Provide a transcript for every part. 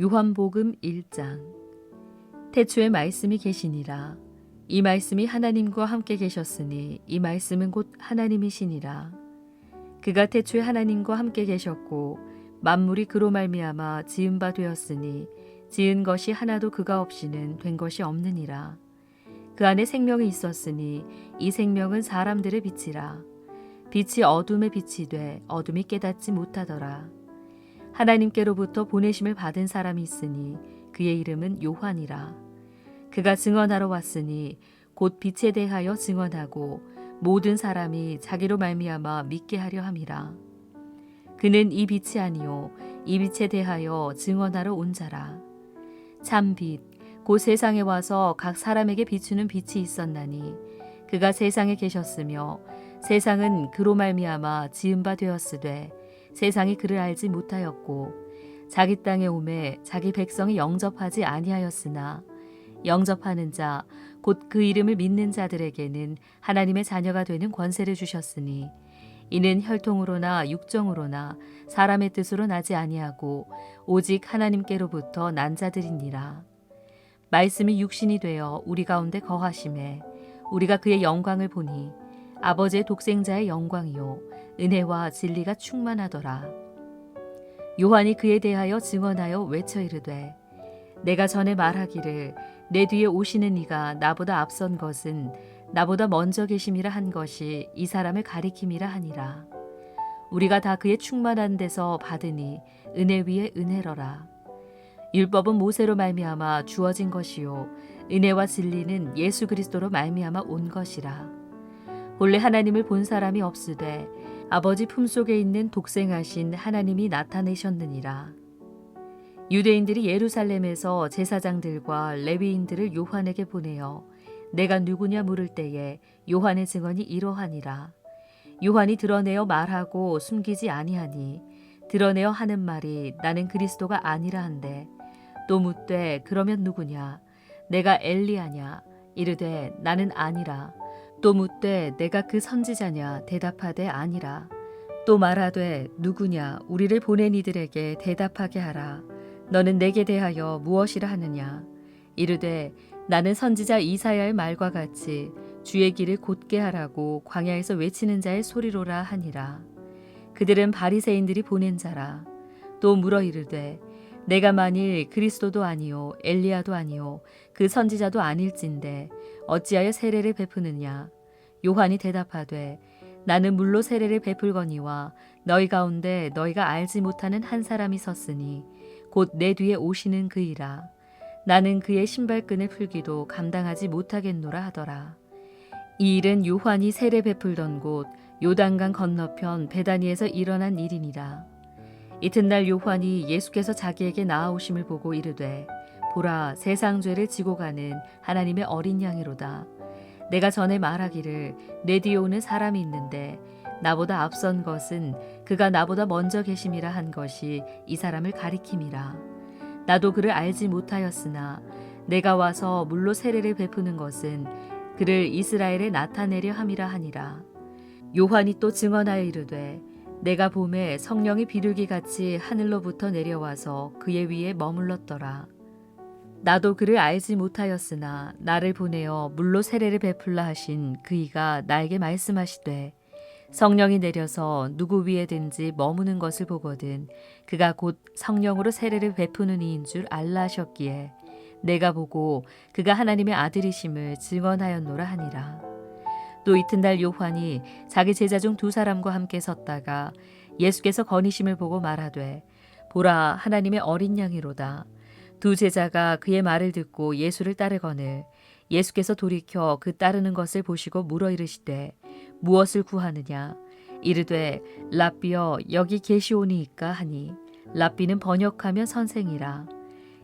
요한복음 1장. 태초에 말씀이 계시니라. 이 말씀이 하나님과 함께 계셨으니 이 말씀은 곧 하나님이시니라. 그가 태초에 하나님과 함께 계셨고 만물이 그로 말미암아 지은 바 되었으니 지은 것이 하나도 그가 없이는 된 것이 없느니라. 그 안에 생명이 있었으니 이 생명은 사람들의 빛이라. 빛이 어둠에 빛이 돼 어둠이 깨닫지 못하더라. 하나님께로부터 보내심을 받은 사람이 있으니 그의 이름은 요한이라. 그가 증언하러 왔으니 곧 빛에 대하여 증언하고 모든 사람이 자기로 말미암아 믿게 하려 함이라. 그는 이 빛이 아니요 이 빛에 대하여 증언하러 온 자라. 참 빛, 곧 세상에 와서 각 사람에게 비추는 빛이 있었나니 그가 세상에 계셨으며 세상은 그로 말미암아 지은 바 되었으되 세상이 그를 알지 못하였고 자기 땅에 오매 자기 백성이 영접하지 아니하였으나 영접하는 자 곧 그 이름을 믿는 자들에게는 하나님의 자녀가 되는 권세를 주셨으니 이는 혈통으로나 육정으로나 사람의 뜻으로 나지 아니하고 오직 하나님께로부터 난 자들이니라. 말씀이 육신이 되어 우리 가운데 거하심에 우리가 그의 영광을 보니 아버지의 독생자의 영광이요 은혜와 진리가 충만하더라. 요한이 그에 대하여 증언하여 외쳐 이르되 내가 전에 말하기를 내 뒤에 오시는 이가 나보다 앞선 것은 나보다 먼저 계심이라 한 것이 이 사람을 가리킴이라 하니라. 우리가 다 그의 충만한 데서 받으니 은혜 위에 은혜러라. 율법은 모세로 말미암아 주어진 것이요 은혜와 진리는 예수 그리스도로 말미암아 온 것이라. 본래 하나님을 본 사람이 없으되 아버지 품속에 있는 독생하신 하나님이 나타내셨느니라. 유대인들이 예루살렘에서 제사장들과 레위인들을 요한에게 보내어 내가 누구냐 물을 때에 요한의 증언이 이러하니라. 요한이 드러내어 말하고 숨기지 아니하니 드러내어 하는 말이 나는 그리스도가 아니라 한데 또 묻되 그러면 누구냐 내가 엘리야냐 이르되 나는 아니라. 또 묻되 내가 그 선지자냐 대답하되 아니라. 또 말하되 누구냐 우리를 보낸 이들에게 대답하게 하라. 너는 내게 대하여 무엇이라 하느냐 이르되 나는 선지자 이사야의 말과 같이 주의 길을 곧게 하라고 광야에서 외치는 자의 소리로라 하니라. 그들은 바리새인들이 보낸 자라. 또 물어 이르되 내가 만일 그리스도도 아니요 엘리야도 아니요 그 선지자도 아닐진데 어찌하여 세례를 베푸느냐. 요한이 대답하되 나는 물로 세례를 베풀거니와 너희 가운데 너희가 알지 못하는 한 사람이 섰으니 곧 내 뒤에 오시는 그이라. 나는 그의 신발끈을 풀기도 감당하지 못하겠노라 하더라. 이 일은 요한이 세례 베풀던 곳 요단강 건너편 베다니에서 일어난 일이니라. 이튿날 요한이 예수께서 자기에게 나아오심을 보고 이르되 보라 세상 죄를 지고 가는 하나님의 어린 양이로다. 내가 전에 말하기를 내 뒤에 오는 사람이 있는데 나보다 앞선 것은 그가 나보다 먼저 계심이라 한 것이 이 사람을 가리킴이라. 나도 그를 알지 못하였으나 내가 와서 물로 세례를 베푸는 것은 그를 이스라엘에 나타내려 함이라 하니라. 요한이 또 증언하여 이르되 내가 봄에 성령이 비둘기같이 하늘로부터 내려와서 그의 위에 머물렀더라. 나도 그를 알지 못하였으나 나를 보내어 물로 세례를 베풀라 하신 그이가 나에게 말씀하시되 성령이 내려서 누구 위에든지 머무는 것을 보거든 그가 곧 성령으로 세례를 베푸는 이인 줄 알라 하셨기에 내가 보고 그가 하나님의 아들이심을 증언하였노라 하니라. 또 이튿날 요한이 자기 제자 중 두 사람과 함께 섰다가 예수께서 거니심을 보고 말하되 보라 하나님의 어린 양이로다. 두 제자가 그의 말을 듣고 예수를 따르거늘 예수께서 돌이켜 그 따르는 것을 보시고 물어 이르시되 무엇을 구하느냐 이르되 랍비여 여기 계시오니이까 하니 랍비는 번역하면 선생이라.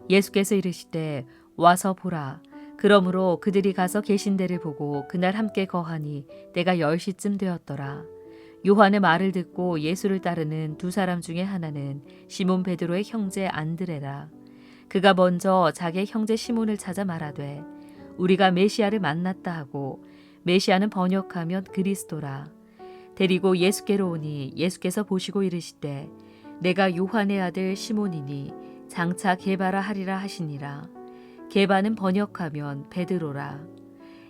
예수께서 이르시되 와서 보라. 그러므로 그들이 가서 계신 데를 보고 그날 함께 거하니 때가 10시쯤 되었더라. 요한의 말을 듣고 예수를 따르는 두 사람 중에 하나는 시몬 베드로의 형제 안드레라. 그가 먼저 자기의 형제 시몬을 찾아 말하되 우리가 메시아를 만났다 하고 메시아는 번역하면 그리스도라. 데리고 예수께로 오니 예수께서 보시고 이르시되 내가 요한의 아들 시몬이니 장차 게바라 하리라 하시니라. 게바는 번역하면 베드로라.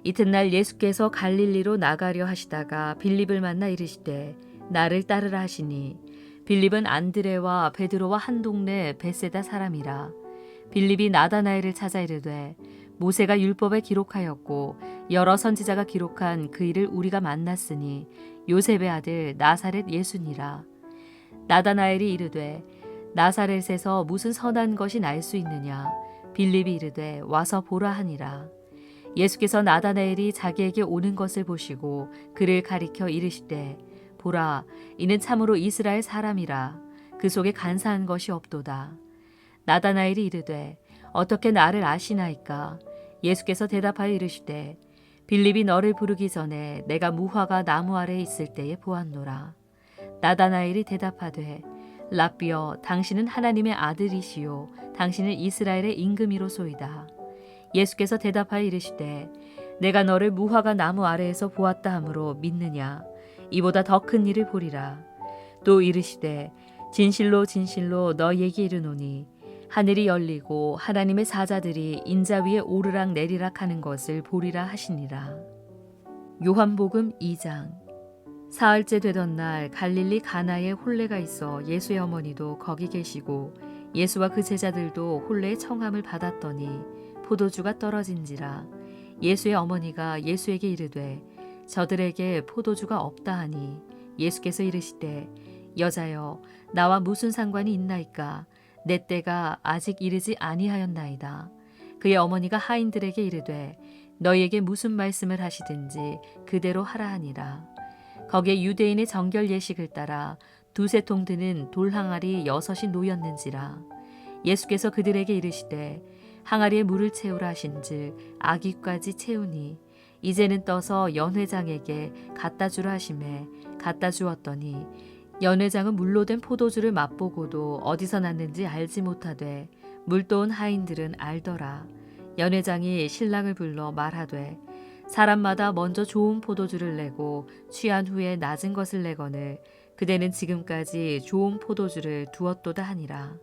이튿날 예수께서 갈릴리로 나가려 하시다가 빌립을 만나 이르시되 나를 따르라 하시니 빌립은 안드레와 베드로와 한 동네 베세다 사람이라. 빌립이 나다나엘을 찾아 이르되 모세가 율법에 기록하였고 여러 선지자가 기록한 그 일을 우리가 만났으니 요셉의 아들 나사렛 예수니라. 나다나엘이 이르되 나사렛에서 무슨 선한 것이 날 수 있느냐. 빌립이 이르되 와서 보라 하니라. 예수께서 나다나엘이 자기에게 오는 것을 보시고 그를 가리켜 이르시되 보라, 이는 참으로 이스라엘 사람이라. 그 속에 간사한 것이 없도다. 나다나엘이 이르되 어떻게 나를 아시나이까. 예수께서 대답하여 이르시되 빌립이 너를 부르기 전에 내가 무화과 나무 아래에 있을 때에 보았노라. 나다나엘이 대답하되 라삐여, 당신은 하나님의 아들이시요 당신은 이스라엘의 임금이로소이다. 예수께서 대답하여 이르시되 내가 너를 무화과 나무 아래에서 보았다 하므로 믿느냐. 이보다 더 큰 일을 보리라. 또 이르시되 진실로 진실로 너희에게 이르노니 하늘이 열리고 하나님의 사자들이 인자 위에 오르락 내리락 하는 것을 보리라 하시니라. 요한복음 2장. 사흘째 되던 날 갈릴리 가나에 혼례가 있어 예수의 어머니도 거기 계시고 예수와 그 제자들도 혼례의 청함을 받았더니 포도주가 떨어진지라. 예수의 어머니가 예수에게 이르되 저들에게 포도주가 없다 하니 예수께서 이르시되 여자여, 나와 무슨 상관이 있나이까. 내 때가 아직 이르지 아니하였나이다. 그의 어머니가 하인들에게 이르되 너희에게 무슨 말씀을 하시든지 그대로 하라 하니라. 거기에 유대인의 정결 예식을 따라 두세 통 드는 돌 항아리 6이 놓였는지라. 예수께서 그들에게 이르시되 항아리에 물을 채우라 하신즉 아기까지 채우니 이제는 떠서 연회장에게 갖다 주라 하시매 갖다 주었더니 연회장은 물로 된 포도주를 맛보고도 어디서 났는지 알지 못하되 물도온 하인들은 알더라. 연회장이 신랑을 불러 말하되 사람마다 먼저 좋은 포도주를 내고 취한 후에 낮은 것을 내거늘 그대는 지금까지 좋은 포도주를 두었도다 하니라.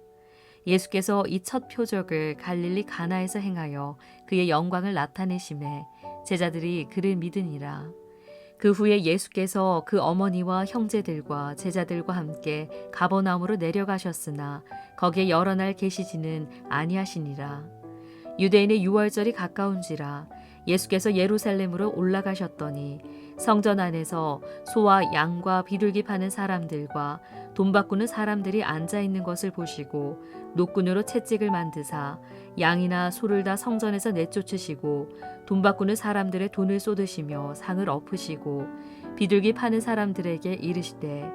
예수께서 이 첫 표적을 갈릴리 가나에서 행하여 그의 영광을 나타내심에 제자들이 그를 믿으니라. 그 후에 예수께서 그 어머니와 형제들과 제자들과 함께 가버나움으로 내려가셨으나 거기에 여러 날 계시지는 아니하시니라. 유대인의 유월절이 가까운지라. 예수께서 예루살렘으로 올라가셨더니 성전 안에서 소와 양과 비둘기 파는 사람들과 돈 바꾸는 사람들이 앉아 있는 것을 보시고 노끈으로 채찍을 만드사 양이나 소를 다 성전에서 내쫓으시고 돈 바꾸는 사람들의 돈을 쏟으시며 상을 엎으시고 비둘기 파는 사람들에게 이르시되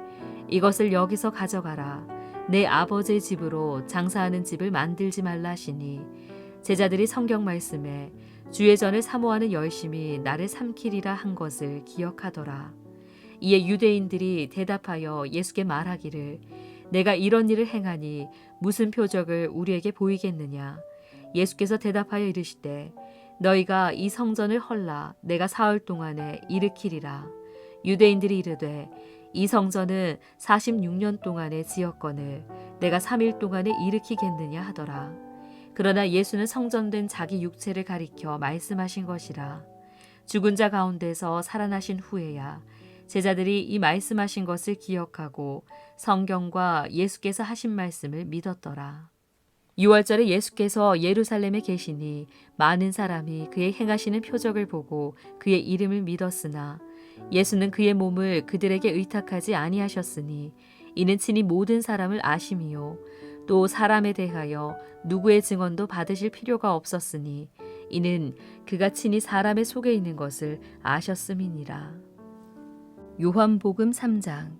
이것을 여기서 가져가라. 내 아버지의 집으로 장사하는 집을 만들지 말라 하시니 제자들이 성경 말씀에 주의 전을 사모하는 열심이 나를 삼키리라 한 것을 기억하더라. 이에 유대인들이 대답하여 예수께 말하기를 내가 이런 일을 행하니 무슨 표적을 우리에게 보이겠느냐. 예수께서 대답하여 이르시되 너희가 이 성전을 헐라 내가 사흘 동안에 일으키리라. 유대인들이 이르되 이 성전은 46년 동안에 지었거늘 내가 3일 동안에 일으키겠느냐 하더라. 그러나 예수는 성전된 자기 육체를 가리켜 말씀하신 것이라. 죽은 자 가운데서 살아나신 후에야 제자들이 이 말씀하신 것을 기억하고 성경과 예수께서 하신 말씀을 믿었더라. 6월절에 예수께서 예루살렘에 계시니 많은 사람이 그의 행하시는 표적을 보고 그의 이름을 믿었으나 예수는 그의 몸을 그들에게 의탁하지 아니하셨으니 이는 친히 모든 사람을 아심이요 또 사람에 대하여 누구의 증언도 받으실 필요가 없었으니 이는 그가 친히 사람의 속에 있는 것을 아셨음이니라. 요한복음 3장.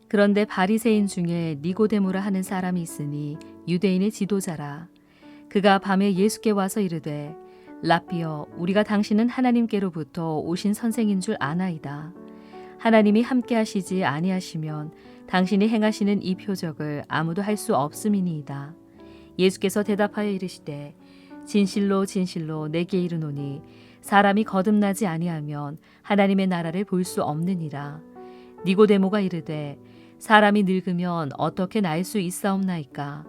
그런데 바리새인 중에 니고데모라 하는 사람이 있으니 유대인의 지도자라. 그가 밤에 예수께 와서 이르되 라삐여, 우리가 당신은 하나님께로부터 오신 선생인 줄 아나이다. 하나님이 함께 하시지 아니하시면 당신이 행하시는 이 표적을 아무도 할 수 없음이니이다. 예수께서 대답하여 이르시되 진실로 진실로 내게 이르노니 사람이 거듭나지 아니하면 하나님의 나라를 볼 수 없느니라. 니고데모가 이르되 사람이 늙으면 어떻게 날 수 있사옵나이까.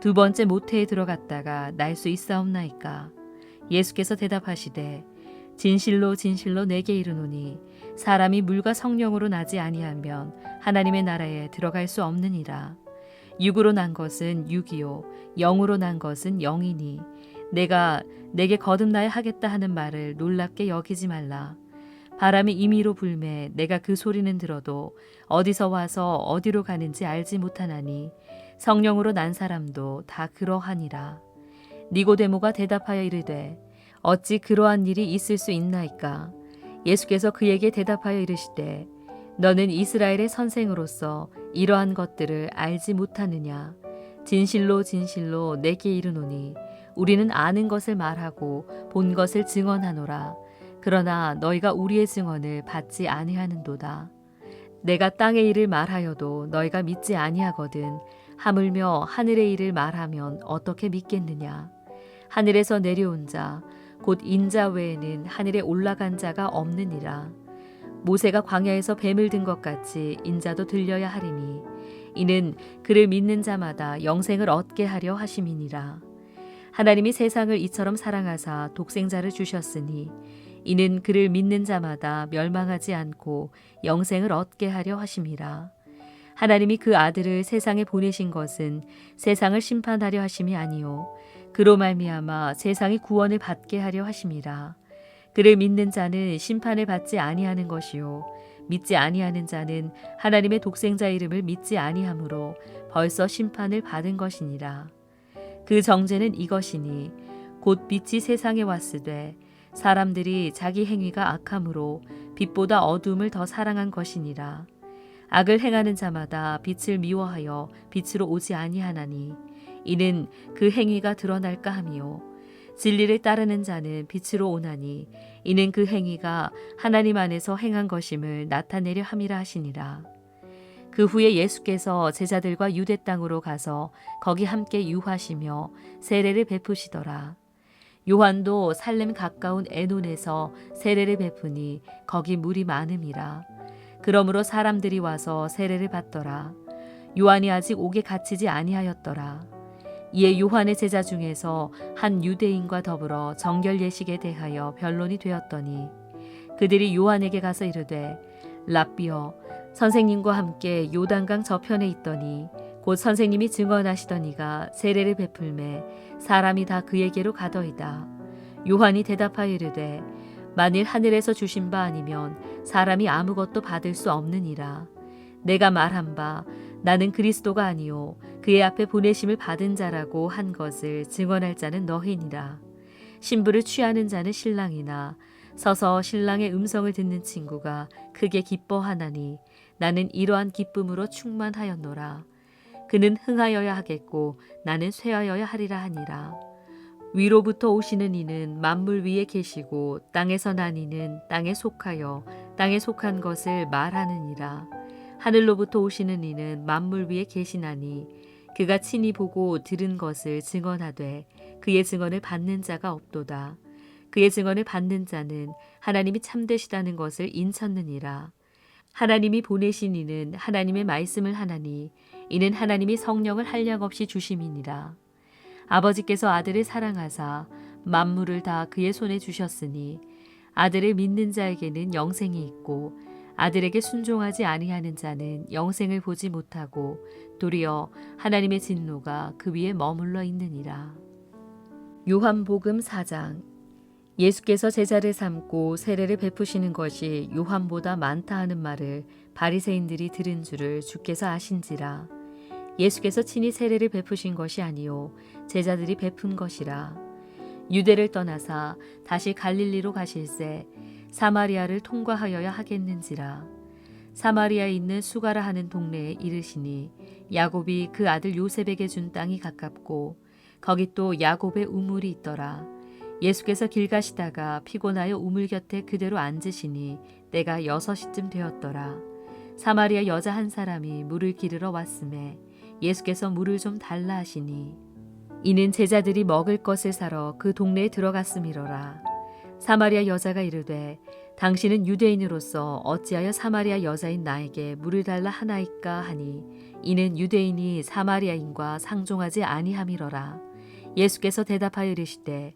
두 번째 모태에 들어갔다가 날 수 있사옵나이까? 예수께서 대답하시되 진실로 진실로 내게 이르노니 사람이 물과 성령으로 나지 아니하면 하나님의 나라에 들어갈 수 없느니라. 육으로 난 것은 육이요 영으로 난 것은 영이니 내가 내게 거듭나야 하겠다 하는 말을 놀랍게 여기지 말라. 바람이 임의로 불매 내가 그 소리는 들어도 어디서 와서 어디로 가는지 알지 못하나니 성령으로 난 사람도 다 그러하니라. 니고데모가 대답하여 이르되 어찌 그러한 일이 있을 수 있나이까? 예수께서 그에게 대답하여 이르시되 너는 이스라엘의 선생으로서 이러한 것들을 알지 못하느냐? 진실로 진실로 내게 이르노니 우리는 아는 것을 말하고 본 것을 증언하노라. 그러나 너희가 우리의 증언을 받지 아니하는도다. 내가 땅의 일을 말하여도 너희가 믿지 아니하거든 하물며 하늘의 일을 말하면 어떻게 믿겠느냐? 하늘에서 내려온 자 곧 인자 외에는 하늘에 올라간 자가 없느니라. 모세가 광야에서 뱀을 든 것 같이 인자도 들려야 하리니 이는 그를 믿는 자마다 영생을 얻게 하려 하심이니라. 하나님이 세상을 이처럼 사랑하사 독생자를 주셨으니 이는 그를 믿는 자마다 멸망하지 않고 영생을 얻게 하려 하심이라. 하나님이 그 아들을 세상에 보내신 것은 세상을 심판하려 하심이 아니요 그로 말미암아 세상이 구원을 받게 하려 하심이라. 그를 믿는 자는 심판을 받지 아니하는 것이요 믿지 아니하는 자는 하나님의 독생자 이름을 믿지 아니하므로 벌써 심판을 받은 것이니라. 그 정죄는 이것이니 곧 빛이 세상에 왔으되 사람들이 자기 행위가 악함으로 빛보다 어둠을 더 사랑한 것이니라. 악을 행하는 자마다 빛을 미워하여 빛으로 오지 아니하나니 이는 그 행위가 드러날까 함이요 진리를 따르는 자는 빛으로 오나니 이는 그 행위가 하나님 안에서 행한 것임을 나타내려 함이라 하시니라. 그 후에 예수께서 제자들과 유대 땅으로 가서 거기 함께 유하시며 세례를 베푸시더라. 요한도 살렘 가까운 에논에서 세례를 베푸니 거기 물이 많음이라. 그러므로 사람들이 와서 세례를 받더라. 요한이 아직 옥에 갇히지 아니하였더라. 이에 요한의 제자 중에서 한 유대인과 더불어 정결 예식에 대하여 변론이 되었더니 그들이 요한에게 가서 이르되 랍비여 선생님과 함께 요단강 저편에 있더니 곧 선생님이 증언하시더니가 세례를 베풀매 사람이 다 그에게로 가더이다. 요한이 대답하여 이르되 만일 하늘에서 주신 바 아니면 사람이 아무것도 받을 수 없느니라. 내가 말한 바 나는 그리스도가 아니요 그의 앞에 보내심을 받은 자라고 한 것을 증언할 자는 너희니라. 신부를 취하는 자는 신랑이나 서서 신랑의 음성을 듣는 친구가 크게 기뻐하나니 나는 이러한 기쁨으로 충만하였노라. 그는 흥하여야 하겠고 나는 쇠하여야 하리라 하니라. 위로부터 오시는 이는 만물 위에 계시고 땅에서 난 이는 땅에 속하여 땅에 속한 것을 말하느니라. 하늘로부터 오시는 이는 만물 위에 계시나니 그가 친히 보고 들은 것을 증언하되 그의 증언을 받는 자가 없도다. 그의 증언을 받는 자는 하나님이 참되시다는 것을 인쳤느니라. 하나님이 보내신 이는 하나님의 말씀을 하나니 이는 하나님이 성령을 한량없이 주심이니라. 아버지께서 아들을 사랑하사 만물을 다 그의 손에 주셨으니 아들을 믿는 자에게는 영생이 있고 아들에게 순종하지 아니하는 자는 영생을 보지 못하고 도리어 하나님의 진노가 그 위에 머물러 있느니라. 요한복음 4장. 예수께서 제자를 삼고 세례를 베푸시는 것이 요한보다 많다 하는 말을 바리새인들이 들은 줄을 주께서 아신지라. 예수께서 친히 세례를 베푸신 것이 아니요 제자들이 베푼 것이라. 유대를 떠나사 다시 갈릴리로 가실새 사마리아를 통과하여야 하겠는지라. 사마리아에 있는 수가라 하는 동네에 이르시니 야곱이 그 아들 요셉에게 준 땅이 가깝고 거기 또 야곱의 우물이 있더라. 예수께서 길 가시다가 피곤하여 우물 곁에 그대로 앉으시니 때가 6시쯤 되었더라. 사마리아 여자 한 사람이 물을 기르러 왔음에 예수께서 물을 좀 달라 하시니 이는 제자들이 먹을 것을 사러 그 동네에 들어갔음이로라. 사마리아 여자가 이르되 당신은 유대인으로서 어찌하여 사마리아 여자인 나에게 물을 달라 하나이까 하니 이는 유대인이 사마리아인과 상종하지 아니함이러라. 예수께서 대답하여 이르시되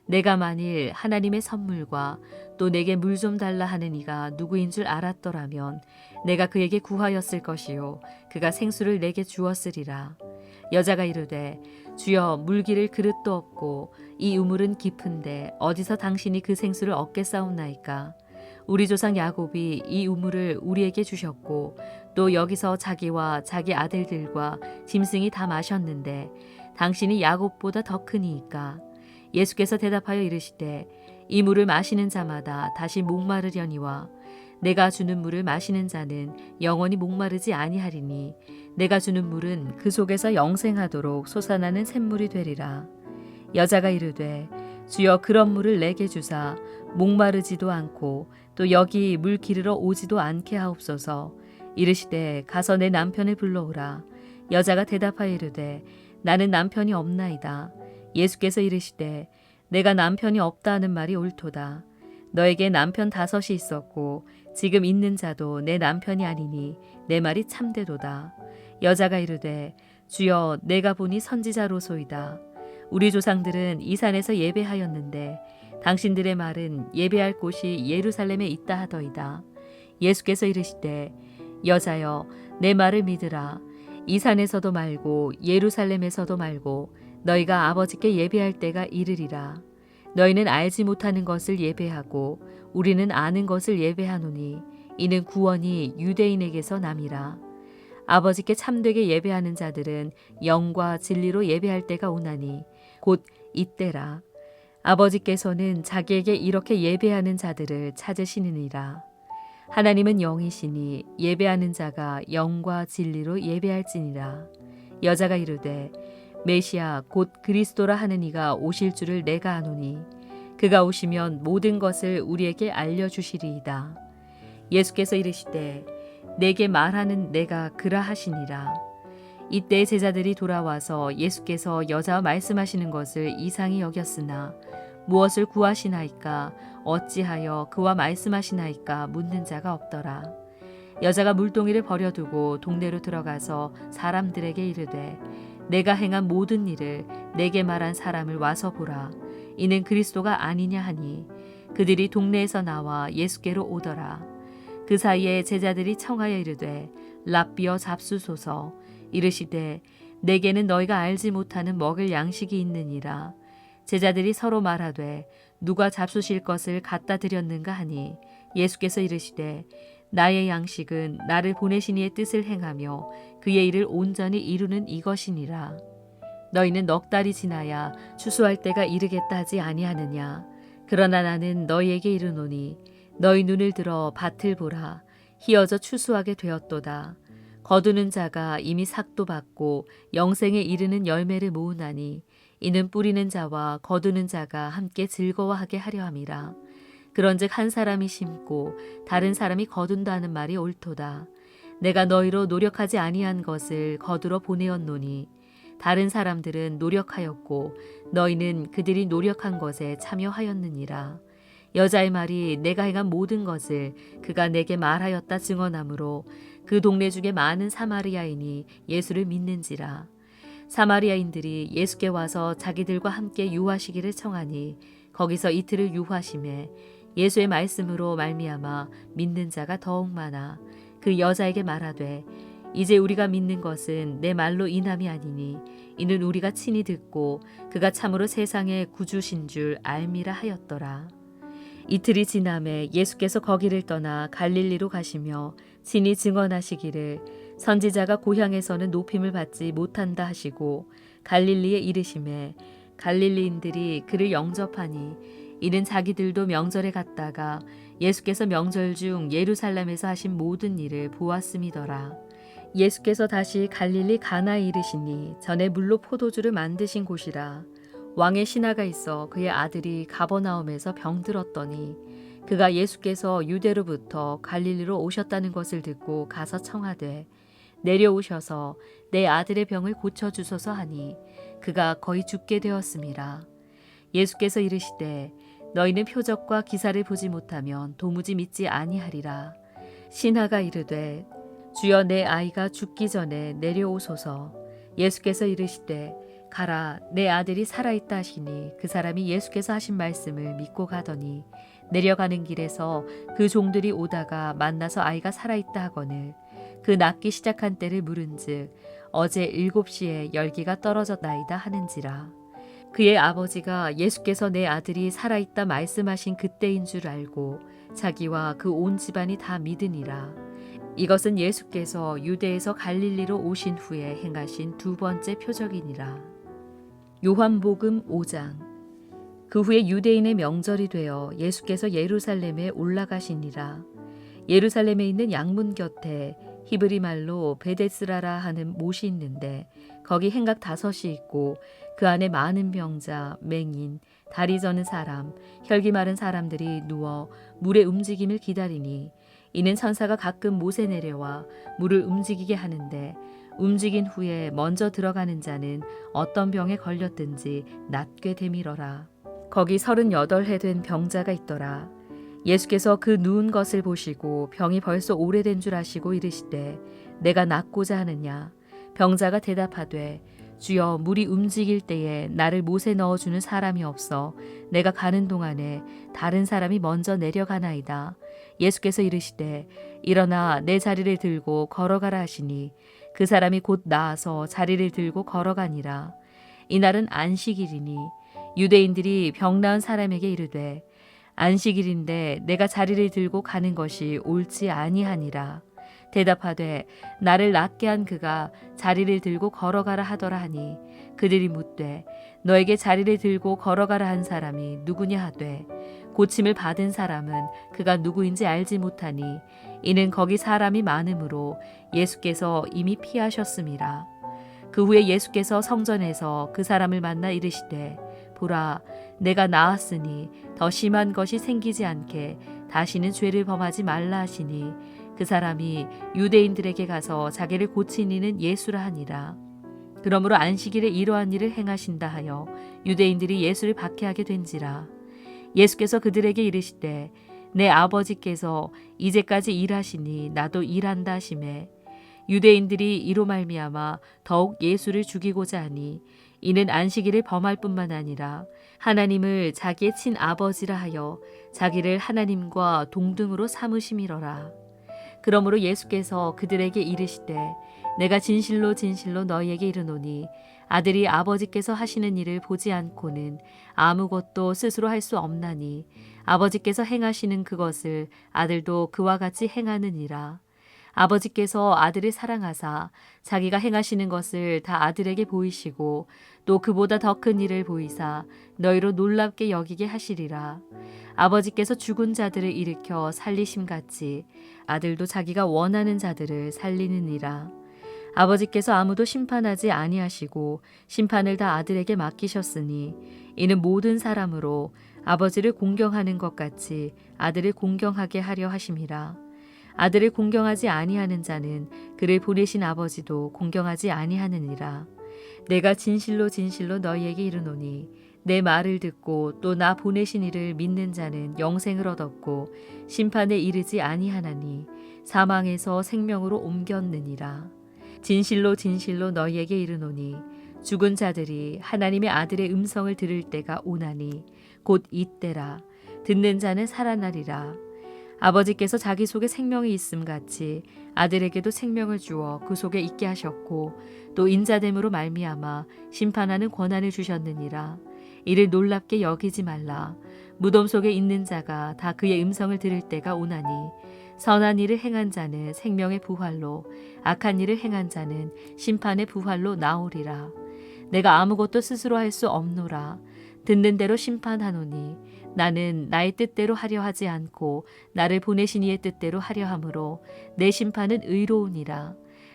내가 만일 하나님의 선물과 또 내게 물 좀 달라 하는 이가 누구인 줄 알았더라면 내가 그에게 구하였을 것이요 그가 생수를 내게 주었으리라. 여자가 이르되 주여 물기를 그릇도 없고 이 우물은 깊은데 어디서 당신이 그 생수를 얻겠사옵나이까. 우리 조상 야곱이 이 우물을 우리에게 주셨고 또 여기서 자기와 자기 아들들과 짐승이 다 마셨는데 당신이 야곱보다 더 크니이까. 예수께서 대답하여 이르시되 이 물을 마시는 자마다 다시 목마르려니와 내가 주는 물을 마시는 자는 영원히 목마르지 아니하리니 내가 주는 물은 그 속에서 영생하도록 솟아나는 샘물이 되리라. 여자가 이르되 주여 그런 물을 내게 주사 목마르지도 않고 또 여기 물 기르러 오지도 않게 하옵소서. 이르시되 가서 내 남편을 불러오라. 여자가 대답하여 이르되 나는 남편이 없나이다. 예수께서 이르시되 내가 남편이 없다 하는 말이 옳도다. 너에게 남편 5이 있었고 지금 있는 자도 내 남편이 아니니 내 말이 참되도다. 여자가 이르되 주여 내가 보니 선지자로소이다. 우리 조상들은 이 산에서 예배하였는데 당신들의 말은 예배할 곳이 예루살렘에 있다 하더이다. 예수께서 이르시되 여자여 내 말을 믿으라. 이 산에서도 말고 예루살렘에서도 말고 너희가 아버지께 예배할 때가 이르리라. 너희는 알지 못하는 것을 예배하고 우리는 아는 것을 예배하노니 이는 구원이 유대인에게서 남이라. 아버지께 참되게 예배하는 자들은 영과 진리로 예배할 때가 오나니 곧 이때라. 아버지께서는 자기에게 이렇게 예배하는 자들을 찾으시느니라. 하나님은 영이시니 예배하는 자가 영과 진리로 예배할지니라. 여자가 이르되 메시아 곧 그리스도라 하는 이가 오실 줄을 내가 아노니 그가 오시면 모든 것을 우리에게 알려주시리이다. 예수께서 이르시되 내게 말하는 내가 그라 하시니라. 이때 제자들이 돌아와서 예수께서 여자와 말씀하시는 것을 이상히 여겼으나 무엇을 구하시나이까 어찌하여 그와 말씀하시나이까 묻는 자가 없더라. 여자가 물동이를 버려두고 동네로 들어가서 사람들에게 이르되 내가 행한 모든 일을 내게 말한 사람을 와서 보라. 이는 그리스도가 아니냐 하니 그들이 동네에서 나와 예수께로 오더라. 그 사이에 제자들이 청하여 이르되 랍비어 잡수소서. 이르시되 내게는 너희가 알지 못하는 먹을 양식이 있느니라. 제자들이 서로 말하되 누가 잡수실 것을 갖다 드렸는가 하니 예수께서 이르시되 나의 양식은 나를 보내신 이의 뜻을 행하며 그의 일을 온전히 이루는 이것이니라. 너희는 넉 달이 지나야 추수할 때가 이르겠다 하지 아니하느냐. 그러나 나는 너희에게 이르노니 너희 눈을 들어 밭을 보라. 희어져 추수하게 되었도다. 거두는 자가 이미 삭도 받고 영생에 이르는 열매를 모으나니 이는 뿌리는 자와 거두는 자가 함께 즐거워하게 하려 함이라. 그런즉 한 사람이 심고 다른 사람이 거둔다 하는 말이 옳도다. 내가 너희로 노력하지 아니한 것을 거두러 보내었노니 다른 사람들은 노력하였고 너희는 그들이 노력한 것에 참여하였느니라. 여자의 말이 내가 행한 모든 것을 그가 내게 말하였다 증언하므로 그 동네 중에 많은 사마리아인이 예수를 믿는지라. 사마리아인들이 예수께 와서 자기들과 함께 유하시기를 청하니 거기서 이틀을 유하심에 예수의 말씀으로 말미암아 믿는 자가 더욱 많아 그 여자에게 말하되 이제 우리가 믿는 것은 내 말로 인함이 아니니 이는 우리가 친히 듣고 그가 참으로 세상의 구주신 줄 알미라 하였더라. 이틀이 지남에 예수께서 거기를 떠나 갈릴리로 가시며 친히 증언하시기를 선지자가 고향에서는 높임을 받지 못한다 하시고 갈릴리에 이르심에 갈릴리인들이 그를 영접하니 이는 자기들도 명절에 갔다가 예수께서 명절 중 예루살렘에서 하신 모든 일을 보았음이더라. 예수께서 다시 갈릴리 가나에 이르시니 전에 물로 포도주를 만드신 곳이라. 왕의 신하가 있어 그의 아들이 가버나움에서 병들었더니 그가 예수께서 유대로부터 갈릴리로 오셨다는 것을 듣고 가서 청하되 내려오셔서 내 아들의 병을 고쳐주소서 하니 그가 거의 죽게 되었음이라. 예수께서 이르시되 너희는 표적과 기사를 보지 못하면 도무지 믿지 아니하리라. 신하가 이르되 주여 내 아이가 죽기 전에 내려오소서. 예수께서 이르시되 가라 내 아들이 살아있다 하시니 그 사람이 예수께서 하신 말씀을 믿고 가더니 내려가는 길에서 그 종들이 오다가 만나서 아이가 살아있다 하거늘 그 낫기 시작한 때를 물은즉 어제 7시에 열기가 떨어졌나이다 하는지라. 그의 아버지가 예수께서 내 아들이 살아있다 말씀하신 그때인 줄 알고 자기와 그 온 집안이 다 믿으니라. 이것은 예수께서 유대에서 갈릴리로 오신 후에 행하신 두 번째 표적이니라. 요한복음 5장. 그 후에 유대인의 명절이 되어 예수께서 예루살렘에 올라가시니라. 예루살렘에 있는 양문 곁에 히브리 말로 베데스라라 하는 못이 있는데 거기 행각 5이 있고 그 안에 많은 병자, 맹인, 다리 저는 사람, 혈기 마른 사람들이 누워 물의 움직임을 기다리니 이는 천사가 가끔 못에 내려와 물을 움직이게 하는데 움직인 후에 먼저 들어가는 자는 어떤 병에 걸렸든지 낫게 되밀어라. 거기 38해 된 병자가 있더라. 예수께서 그 누운 것을 보시고 병이 벌써 오래된 줄 아시고 이르시되 내가 낫고자 하느냐. 병자가 대답하되 주여 물이 움직일 때에 나를 못에 넣어주는 사람이 없어 내가 가는 동안에 다른 사람이 먼저 내려가나이다. 예수께서 이르시되 일어나 내 자리를 들고 걸어가라 하시니 그 사람이 곧 나아서 자리를 들고 걸어가니라. 이날은 안식일이니 유대인들이 병 나은 사람에게 이르되 안식일인데 내가 자리를 들고 가는 것이 옳지 아니하니라. 대답하되 나를 낫게 한 그가 자리를 들고 걸어가라 하더라 하니 그들이 묻되 너에게 자리를 들고 걸어가라 한 사람이 누구냐 하되 고침을 받은 사람은 그가 누구인지 알지 못하니 이는 거기 사람이 많으므로 예수께서 이미 피하셨음이라. 그 후에 예수께서 성전에서 그 사람을 만나 이르시되 보라 내가 나았으니 더 심한 것이 생기지 않게 다시는 죄를 범하지 말라 하시니 그 사람이 유대인들에게 가서 자기를 고친 이는 예수라 하니라. 그러므로 안식일에 이러한 일을 행하신다 하여 유대인들이 예수를 박해하게 된지라. 예수께서 그들에게 이르시되 내 아버지께서 이제까지 일하시니 나도 일한다 하시매 유대인들이 이로 말미암아 더욱 예수를 죽이고자 하니 이는 안식일을 범할 뿐만 아니라 하나님을 자기의 친아버지라 하여 자기를 하나님과 동등으로 삼으심이로라. 그러므로 예수께서 그들에게 이르시되 내가 진실로 진실로 너희에게 이르노니 아들이 아버지께서 하시는 일을 보지 않고는 아무것도 스스로 할 수 없나니 아버지께서 행하시는 그것을 아들도 그와 같이 행하느니라. 아버지께서 아들을 사랑하사 자기가 행하시는 것을 다 아들에게 보이시고 또 그보다 더 큰 일을 보이사 너희로 놀랍게 여기게 하시리라. 아버지께서 죽은 자들을 일으켜 살리심같이 아들도 자기가 원하는 자들을 살리느니라. 아버지께서 아무도 심판하지 아니하시고 심판을 다 아들에게 맡기셨으니 이는 모든 사람으로 아버지를 공경하는 것 같이 아들을 공경하게 하려 하심이라. 아들을 공경하지 아니하는 자는 그를 보내신 아버지도 공경하지 아니하느니라. 내가 진실로 진실로 너희에게 이르노니 내 말을 듣고 또 나 보내신 이를 믿는 자는 영생을 얻었고 심판에 이르지 아니하나니 사망에서 생명으로 옮겼느니라. 진실로 진실로 너희에게 이르노니 죽은 자들이 하나님의 아들의 음성을 들을 때가 오나니 곧 이때라. 듣는 자는 살아나리라. 아버지께서 자기 속에 생명이 있음 같이 아들에게도 생명을 주어 그 속에 있게 하셨고 또 인자됨으로 말미암아 심판하는 권한을 주셨느니라. 이를 놀랍게 여기지 말라. 무덤 속에 있는 자가 다 그의 음성을 들을 때가 오나니 선한 일을 행한 자는 생명의 부활로 악한 일을 행한 자는 심판의 부활로 나오리라. 내가 아무것도 스스로 할 수 없노라. 듣는 대로 심판하노니 나는 나의 뜻대로 하려 하지 않고 나를 보내신 이의 뜻대로 하려 함으로 내 심판은 의로우니라.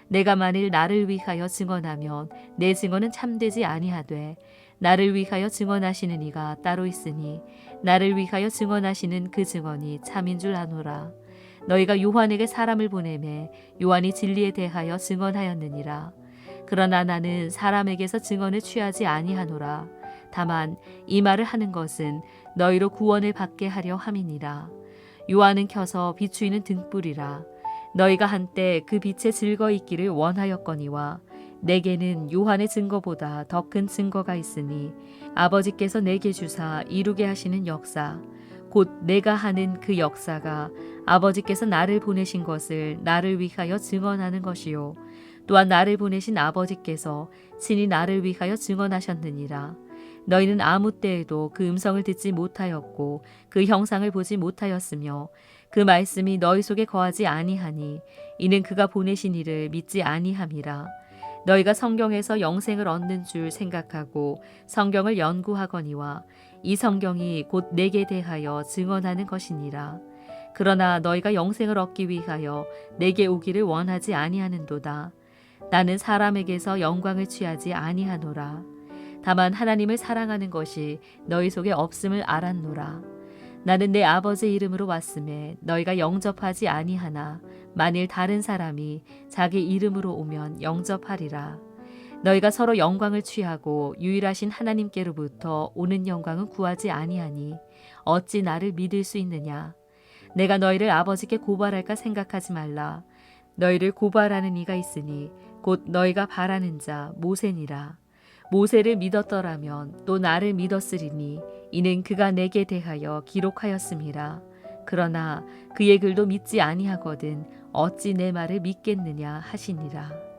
내가 만일 나를 위하여 증언하면 내 증언은 참되지 아니하되 나를 위하여 증언하시는 이가 따로 있으니 나를 위하여 증언하시는 그 증언이 참인 줄 아노라. 너희가 요한에게 사람을 보내매 요한이 진리에 대하여 증언하였느니라. 그러나 나는 사람에게서 증언을 취하지 아니하노라. 다만 이 말을 하는 것은 너희로 구원을 받게 하려 함이니라. 요한은 켜서 비추이는 등불이라. 너희가 한때 그 빛에 즐거 있기를 원하였거니와 내게는 요한의 증거보다 더 큰 증거가 있으니 아버지께서 내게 주사 이루게 하시는 역사 곧 내가 하는 그 역사가 아버지께서 나를 보내신 것을 나를 위하여 증언하는 것이요 또한 나를 보내신 아버지께서 친히 나를 위하여 증언하셨느니라. 너희는 아무 때에도 그 음성을 듣지 못하였고 그 형상을 보지 못하였으며 그 말씀이 너희 속에 거하지 아니하니 이는 그가 보내신 이를 믿지 아니함이라. 너희가 성경에서 영생을 얻는 줄 생각하고 성경을 연구하거니와 이 성경이 곧 내게 대하여 증언하는 것이니라. 그러나 너희가 영생을 얻기 위하여 내게 오기를 원하지 아니하는도다. 나는 사람에게서 영광을 취하지 아니하노라. 다만 하나님을 사랑하는 것이 너희 속에 없음을 알았노라. 나는 내 아버지 이름으로 왔음에 너희가 영접하지 아니하나 만일 다른 사람이 자기 이름으로 오면 영접하리라. 너희가 서로 영광을 취하고 유일하신 하나님께로부터 오는 영광은 구하지 아니하니 어찌 나를 믿을 수 있느냐. 내가 너희를 아버지께 고발할까 생각하지 말라. 너희를 고발하는 이가 있으니 곧 너희가 바라는 자 모세니라. 모세를 믿었더라면 또 나를 믿었으리니 이는 그가 내게 대하여 기록하였음이라. 그러나 그의 글도 믿지 아니하거든 어찌 내 말을 믿겠느냐 하시니라.